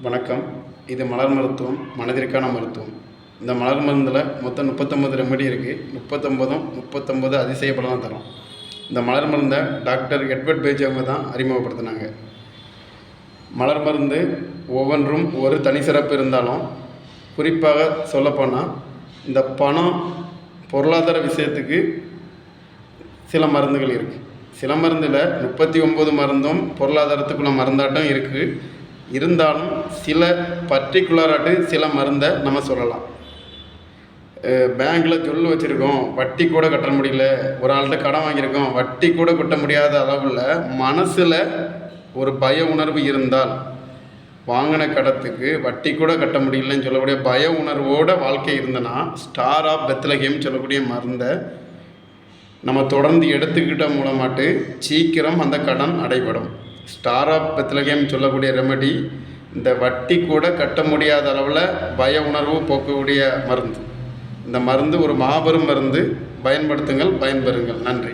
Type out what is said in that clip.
வணக்கம். இது மலர் மருத்துவம், மனதிற்கான மருத்துவம். இந்த மலர் மருந்தில் மொத்தம் 39 ரெமெடி இருக்குது. 39 அதிசய பலனாக தரும். இந்த மலர் மருந்தை டாக்டர் எட்வர்ட் பேஜ் அவங்க தான் அறிமுகப்படுத்தினாங்க. மலர் மருந்து ஒவ்வொன்றும் ஒரு தனி சிறப்பு இருந்தாலும், குறிப்பாக சொல்லப்போனால் இந்த பணம் பொருளாதார விஷயத்துக்கு சில மருந்துகள் இருக்குது. சில மருந்தில் 39 மருந்தும் பொருளாதாரத்துக்குள்ள மருந்தாட்டம் இருக்குது. இருந்தாலும் சில பர்டிகுலராட்டு சில மருந்தை நம்ம சொல்லலாம். பேங்க்கில் ஜொல்லு வச்சுருக்கோம், வட்டி கூட கட்ட முடியல, ஒரு ஆள்கிட்ட கடன் வாங்கியிருக்கோம், வட்டி கூட கட்ட முடியாத அளவில் மனசில் ஒரு பய உணர்வு இருந்தால், வாங்கின கடத்துக்கு வட்டி கூட கட்ட முடியலன்னு சொல்லக்கூடிய பய உணர்வோட வாழ்க்கை இருந்தனா, ஸ்டார் ஆஃப் பெத்லகேம் சொல்லக்கூடிய மருந்தை நம்ம தொடர்ந்து எடுத்துக்கிட்ட மூலமாட்டு சீக்கிரம் அந்த கடன் அடைபடும். ஸ்டார் ஆஃப் பெத்லகேம் சொல்லக்கூடிய ரெமெடி இந்த வட்டி கூட கட்ட முடியாத அளவில் பய உணர்வு போக்கக்கூடிய மருந்து. இந்த மருந்து ஒரு மாபெரும் மருந்து. பயன்படுத்துங்கள், பயன்பெறுங்கள். நன்றி.